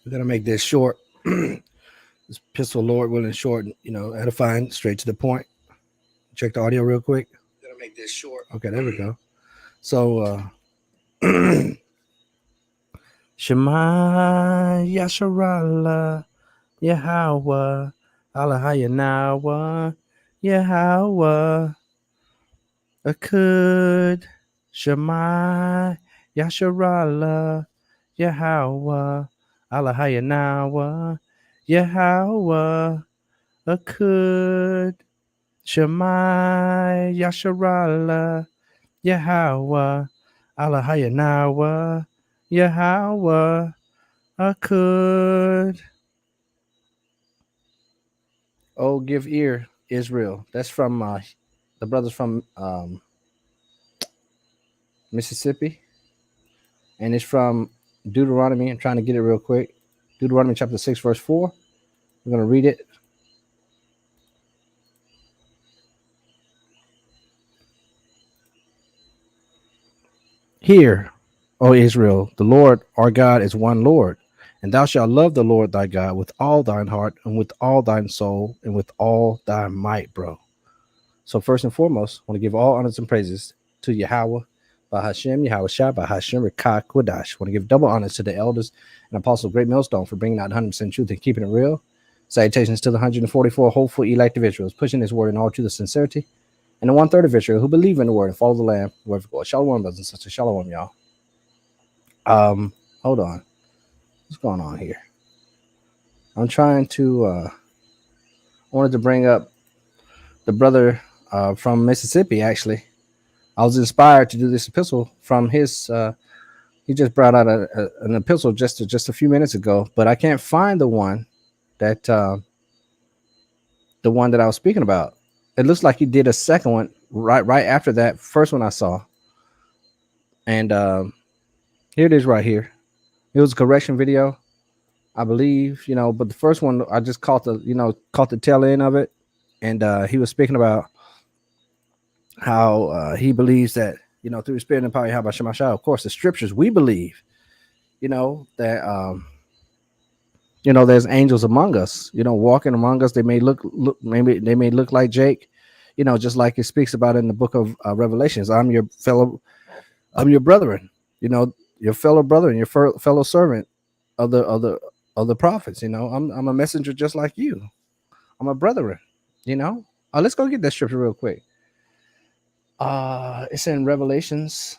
We're gonna make this short. This pistol, Lord willing, short. Edifying, straight to the point. Check the audio real quick. We're gonna make this short. Okay, there we go. So, Shema Yasharala Yahweh Alahayanawa Yahweh Akud Shema Yasharala Yahweh Alahayanawa Yahweh Akud Shema Yasharala Yahweh Alahayanawa Yahweh Akud. Oh, give ear, Israel. That's from the brothers from Mississippi, and it's from Deuteronomy. I'm trying to get it real quick. Deuteronomy chapter 6, verse 4. We're going to read it. Hear, O Israel, the Lord our God is one Lord, and thou shalt love the Lord thy God with all thine heart and with all thine soul and with all thy might, bro. So first and foremost, I want to give all honors and praises to Yahweh, by Hashem, Yahweh Shai, by Hashem, Rekah, Kodash. I want to give double honors to the elders and apostles of Great Millstone for bringing out 100% truth and keeping it real. Salutations to the 144 hopeful elect of Israel, pushing this word in all truth and sincerity. And the 1/3 of Israel who believe in the word and follow the Lamb, wherever God. Shalom, brothers and sisters. Shalom, y'all. Hold on. What's going on here? I'm trying to I wanted to bring up the brother from Mississippi, actually. I was inspired to do this epistle from his he just brought out an epistle just a few minutes ago, but I can't find the one that I was speaking about. It looks like he did a second one right after that first one I saw. And here it is right here. It was a correction video, I believe, but the first one I just caught the tail end of it. And he was speaking about how he believes that, through the spirit and power, how about Shemashah, of course, the scriptures we believe, that there's angels among us, walking among us. They may maybe they may look like Jake, just like it speaks about in the book of Revelations. I'm your brethren, your fellow brother and your fellow servant of the prophets. I'm a messenger just like you. I'm a brethren. Let's go get that scripture real quick. It's in Revelations,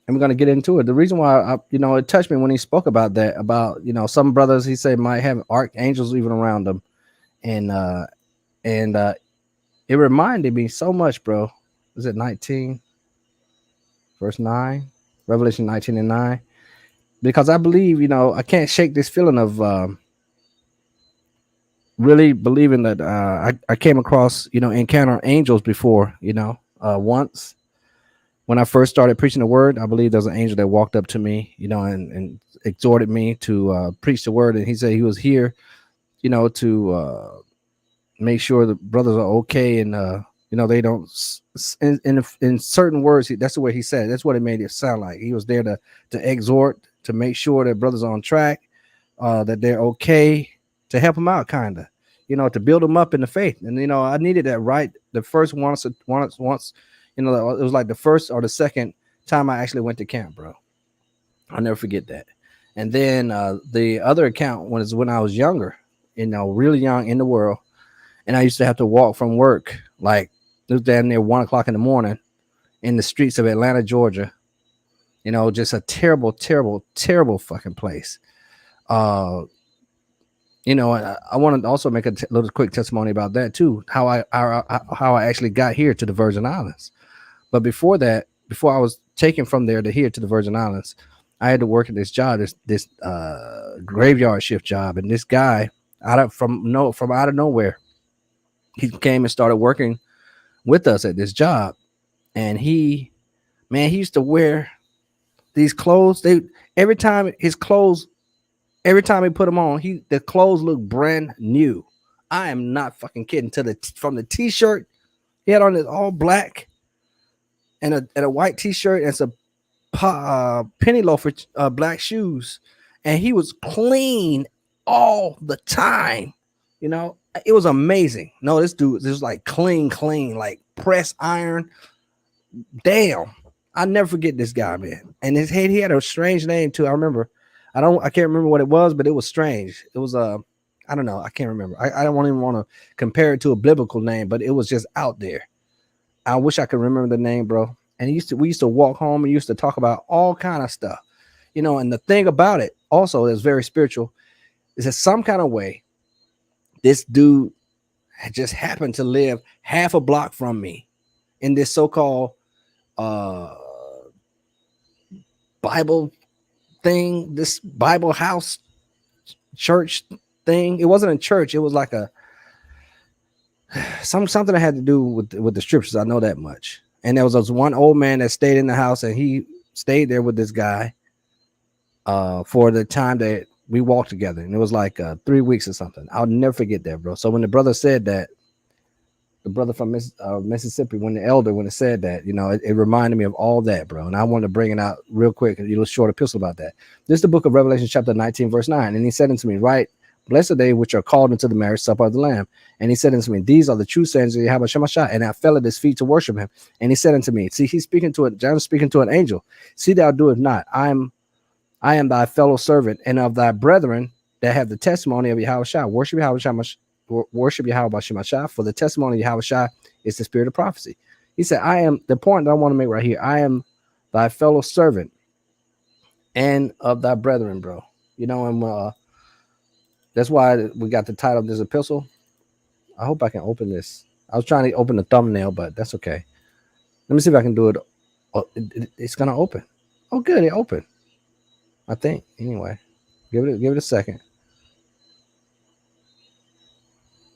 and we're gonna get into it. The reason why it touched me when he spoke about that, about some brothers he said might have archangels even around them, and it reminded me so much, bro. Was it 19, verse 9, Revelation 19 and 9? Because I believe I can't shake this feeling of really believing that I came across encounter angels before once. When I first started preaching the word, I believe there's an angel that walked up to me, and exhorted me to preach the word. And he said he was here, to make sure the brothers are okay. And, they don't, in certain words, that's the way he said it. That's what it made it sound like. He was there to exhort, to make sure that brothers are on track, that they're okay, to help them out, kind of, to build them up in the faith. And, I needed that right the first once. It was like the first or the second time I actually went to camp, bro. I'll never forget that. And then the other account was when I was younger, really young in the world. And I used to have to walk from work, like it was damn near 1 o'clock in the morning in the streets of Atlanta, Georgia. Just a terrible, terrible, terrible fucking place. I want to also make a little quick testimony about that too. How I actually got here to the Virgin Islands. But before that, before I was taken from there to here to the Virgin Islands, I had to work at this job, this graveyard shift job. And this guy from out of nowhere, he came and started working with us at this job. And he used to wear these clothes. Every time he put them on, the clothes look brand new. I am not fucking kidding. From the t-shirt, he had on this all black and a white t-shirt and some penny loafer black shoes, and he was clean all the time. You know, it was amazing. No, this was like clean, clean, like press iron. Damn, I never forget this guy, man. And his head, he had a strange name too. I remember. I can't remember what it was, but it was strange. It was I don't know. I can't remember. I don't even want to compare it to a biblical name, but it was just out there. I wish I could remember the name, bro. And we used to walk home and used to talk about all kind of stuff, you know. And the thing about it, also, that's very spiritual, is that some kind of way, this dude had just happened to live half a block from me in this so-called uh Bible thing, this Bible house church thing. It wasn't a church. It was like a something that had to do with the scriptures. I know that much. And there was this one old man that stayed in the house, and he stayed there with this guy for the time that we walked together, and it was like 3 weeks or something. I'll never forget that, bro. So when the brother said that, the brother from Mississippi, when it said that, you know, it reminded me of all that, bro. And I wanted to bring it out real quick, a little short epistle about that. This is the book of Revelation, chapter 19, verse 9. And he said unto me, right, blessed are they which are called into the marriage supper of the Lamb. And he said unto me, these are the true sayings of Yahweh Shemashah. And I fell at his feet to worship him. And he said unto me, see, he's speaking to it. John's speaking to an angel. See, thou do it not. I am thy fellow servant and of thy brethren that have the testimony of Yahweh Shah. Worship Yahweh Shemashah, for the testimony of Yahweh Shah is the spirit of prophecy. He said, I am, the point that I want to make right here, I am thy fellow servant and of thy brethren, bro. You know, and that's why we got the title of this epistle. I hope I can open this. I was trying to open the thumbnail, but that's okay. Let me see if I can do it. Oh, it's gonna open. Oh, good, it opened. I think. Anyway, give it a second.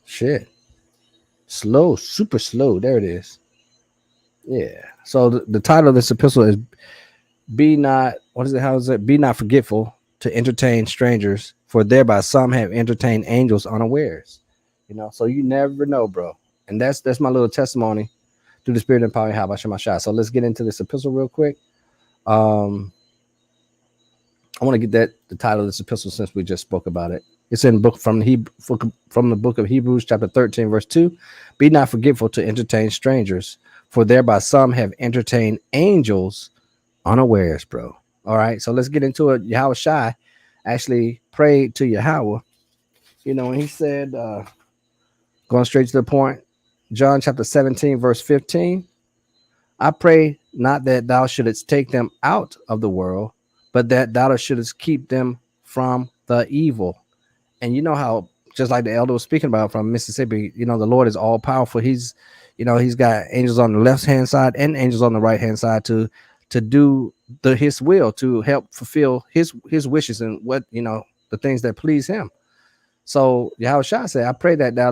Shit, slow, super slow. There it is. Yeah. So the title of this epistle is "Be not." What is it? How is it? Be not forgetful to entertain strangers, for thereby some have entertained angels unawares. You know, so you never know, bro. And that's my little testimony through the spirit and power. How about Shemashah? So let's get into this epistle real quick. I want to get the title of this epistle since we just spoke about it. It's in book from the book of Hebrews, chapter 13, verse 2. Be not forgetful to entertain strangers, for thereby some have entertained angels unawares, bro. All right, so let's get into it. Yahweh Shai actually prayed to Yahweh, you know, and he said, going straight to the point, John chapter 17, verse 15. I pray not that thou shouldest take them out of the world, but that thou shouldest keep them from the evil. And you know how, just like the elder was speaking about from Mississippi, you know, the Lord is all powerful. He's, you know, he's got angels on the left hand side and angels on the right hand side to do his will, to help fulfill his wishes and what, you know, the things that please him. So Yahweh Shah said, I pray that thou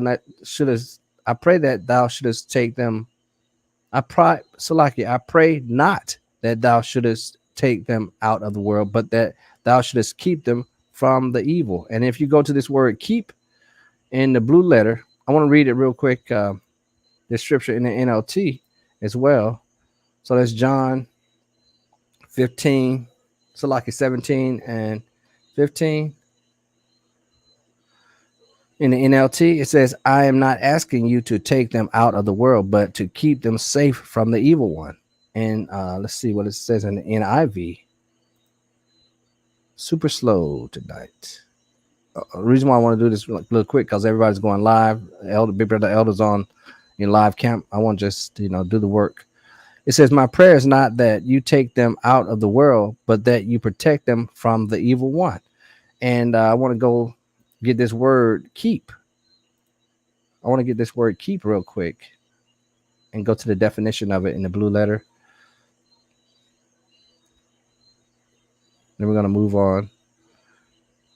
shouldest take them. I pray not that thou shouldest take them out of the world, but that thou shouldest keep them from the evil. And if you go to this word keep in the blue letter, I want to read it real quick. The scripture in the NLT as well. So that's John 15, Salaki 17 and 15. In the NLT, it says, I am not asking you to take them out of the world, but to keep them safe from the evil one. And let's see what it says in the NIV. Super slow tonight. The reason why I want to do this real quick, because everybody's going live. Big brother Elder's on in live camp. I want to just, you know, do the work. It says, my prayer is not that you take them out of the world, but that you protect them from the evil one. And I want to go get this word keep. I want to get this word keep real quick and go to the definition of it in the blue letter. Then we're going to move on.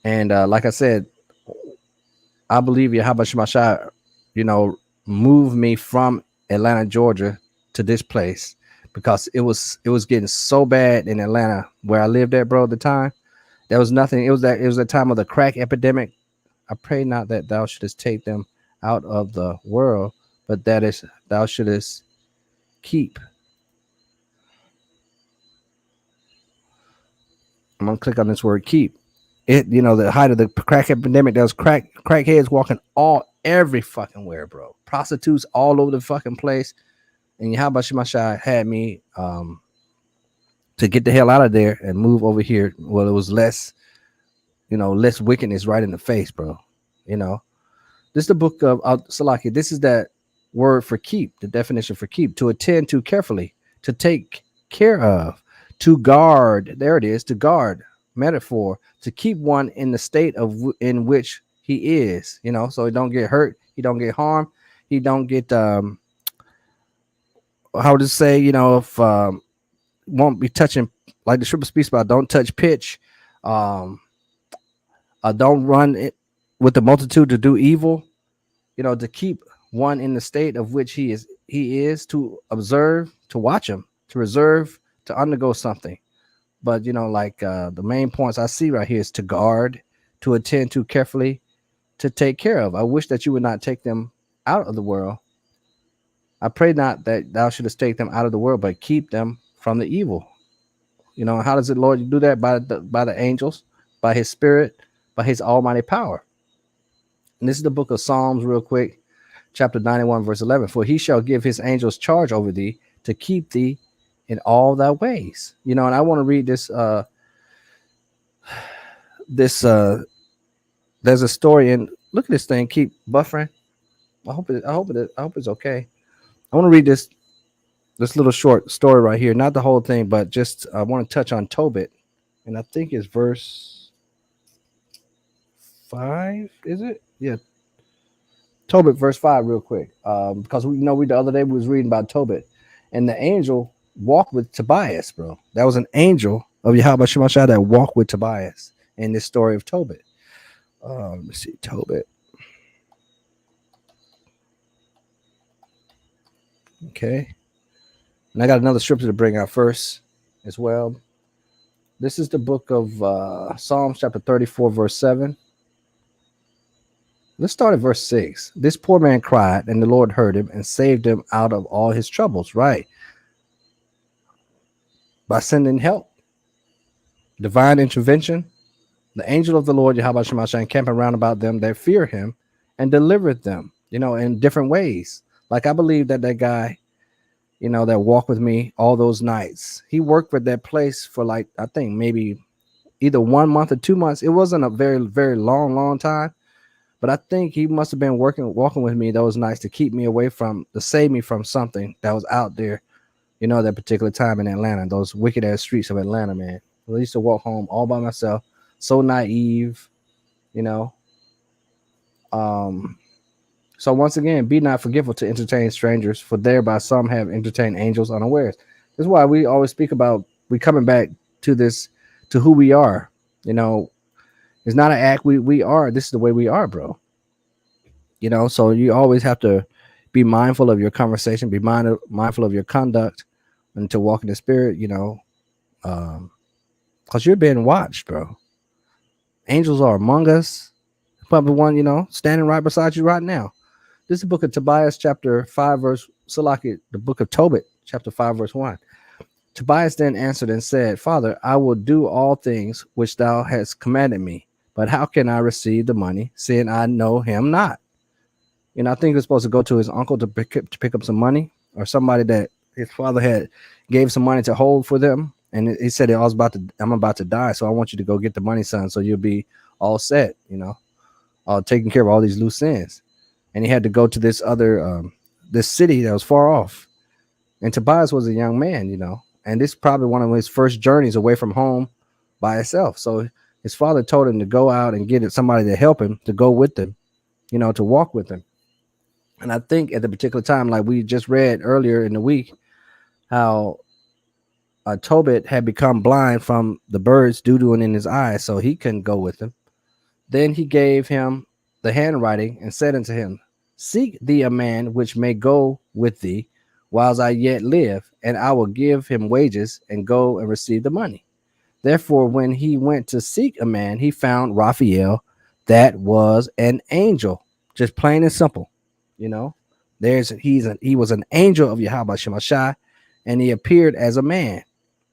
And like I said, I believe Yahweh Shemashah, you know, moved me from Atlanta, Georgia to this place because it was getting so bad in Atlanta where I lived at, bro, at the time. There was nothing. It was the time of the crack epidemic. I pray not that thou shouldest take them out of the world, but that is thou shouldest keep. I'm gonna click on this word keep. The height of the crack epidemic, there was crackheads walking every fucking where, bro. Prostitutes all over the fucking place. And Yahweh Shemashai had me to get the hell out of there and move over here. Well, it was less wickedness right in the face, bro. You know, this is the book of Salaki. This is that word for keep, the definition for keep, to attend to carefully, to take care of, to guard. There it is, to guard. Metaphor, to keep one in the state in which he is, so he don't get hurt, he don't get harmed, he don't get how to say, if won't be touching, like the scripture speaks about, don't touch pitch, um, don't run it with the multitude to do evil, to keep one in the state of which he is to observe, to watch him, to reserve, to undergo something. But the main points I see right here is to guard, to attend to carefully, to take care of. I wish that you would not take them out of the world. I pray not that thou shouldest take them out of the world, but keep them from the evil. How does it, Lord, you do that? By the angels, by his spirit, by his almighty power. And this is the book of Psalms, real quick, chapter 91, verse 11. For he shall give his angels charge over thee to keep thee in all thy ways. And I want to read this. There's a story, and look at this thing. Keep buffering. I hope it's okay. I want to read this little short story right here. Not the whole thing, but just I want to touch on Tobit, and I think it's verse 5. Is it? Yeah. Tobit, verse 5, real quick, because we the other day we was reading about Tobit, and the angel walked with Tobias, bro. That was an angel of Yahweh Shemashah that walked with Tobias in this story of Tobit. Let me see, Tobit. Okay. And I got another scripture to bring out first as well. This is the book of Psalms chapter 34, verse 7. Let's start at verse 6. This poor man cried, and the Lord heard him and saved him out of all his troubles. Right. By sending help, divine intervention, the angel of the Lord, Yahweh Shemashah, encamping round about them that fear him and delivered them, in different ways. Like I believe that guy, that walked with me all those nights, he worked with that place for I think maybe either 1 month or 2 months. It wasn't a very, very long time, but I think he must have been walking with me those nights to keep me away to save me from something that was out there, that particular time in Atlanta, those wicked ass streets of Atlanta, man. I used to walk home all by myself, so naive, So once again, be not forgetful to entertain strangers, for thereby some have entertained angels unawares. This is why we always speak about we coming back to this, to who we are. It's not an act. We are. This is the way we are, bro. So you always have to be mindful of your conversation, be mindful of your conduct, and to walk in the spirit. Because you're being watched, bro. Angels are among us. Probably one, standing right beside you right now. This is the book of Tobias, chapter 5, verse Salaki, the book of Tobit, chapter 5, verse 1. Tobias then answered and said, Father, I will do all things which thou hast commanded me, but how can I receive the money, seeing I know him not? I think he's supposed to go to his uncle to pick up some money, or somebody that his father had gave some money to hold for them. And he said, I'm about to die, so I want you to go get the money, son, so you'll be all set, taking care of all these loose ends. And he had to go to this other this city that was far off. And Tobias was a young man, and this is probably one of his first journeys away from home by himself. So his father told him to go out and get somebody to help him, to go with him, to walk with him. And I think at the particular time, like we just read earlier in the week, how Tobit had become blind from the birds doo-dooing in his eyes, so he couldn't go with him. Then he gave him the handwriting and said unto him, Seek thee a man which may go with thee whiles I yet live, and I will give him wages and go and receive the money. Therefore, when he went to seek a man, he found Raphael, that was an angel, just plain and simple. He was an angel of Yahweh Shemashah, and he appeared as a man,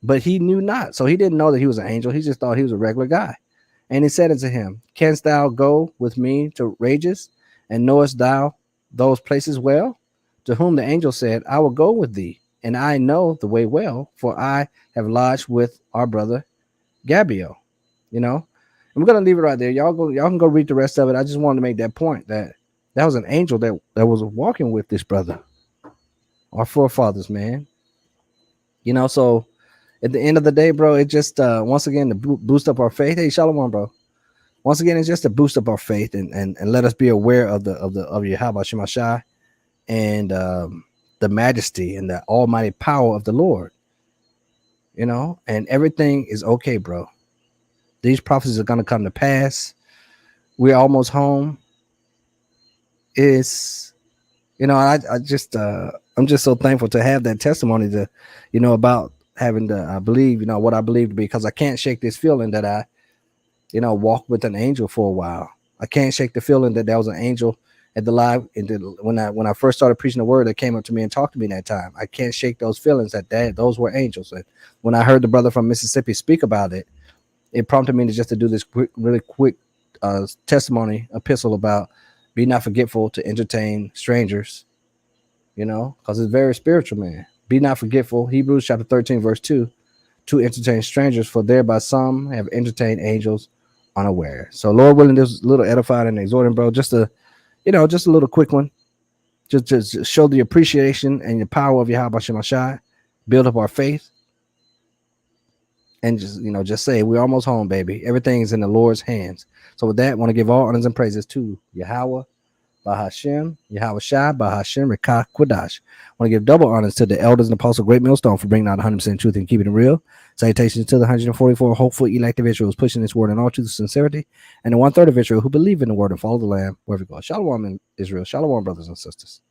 but he knew not. So he didn't know that he was an angel. He just thought he was a regular guy. And he said unto him, Canst thou go with me to Rages, and knowest thou those places well? To whom the angel said, I will go with thee, and I know the way well, for I have lodged with our brother Gabio. You know, and we're gonna leave it right there. Y'all can go read the rest of it. I just wanted to make that point that that was an angel that was walking with this brother, our forefathers, man. So at the end of the day, bro, it just once again to boost up our faith. Hey, Shalom, bro. Once again, it's just to boost up our faith and let us be aware of Yahweh Shemashai and the majesty and the almighty power of the Lord. And everything is okay, bro. These prophecies are gonna come to pass. We're almost home. Is I just I'm just so thankful to have that testimony to, about having to I believe, what I believe to be, because I can't shake this feeling that I walked with an angel for a while. I can't shake the feeling that there was an angel at the live when I first started preaching the word that came up to me and talked to me that time. I can't shake those feelings that those were angels. And when I heard the brother from Mississippi speak about it, it prompted me to do this really quick testimony epistle about be not forgetful to entertain strangers, because it's very spiritual, man. Be not forgetful, Hebrews chapter 13, verse 2, to entertain strangers, for thereby some have entertained angels unaware. So, Lord willing, this was a little edifying and exhorting, bro. Just a little quick one. Just show the appreciation and the power of Yahweh Shemashai, build up our faith, and just say we're almost home, baby. Everything is in the Lord's hands. So with that, I want to give all honors and praises to Yahweh, Bahashem, Yahweh Shai, Bahashem, Rekah, Quadash. I want to give double honors to the elders and apostles, Great Millstone, for bringing out 100% truth and keeping it real. Salutations to the 144 hopeful elect of Israel who's pushing this word in all truth and sincerity, and the 1/3 of Israel who believe in the word and follow the Lamb wherever you go. Shalom in Israel. Shalom, brothers and sisters.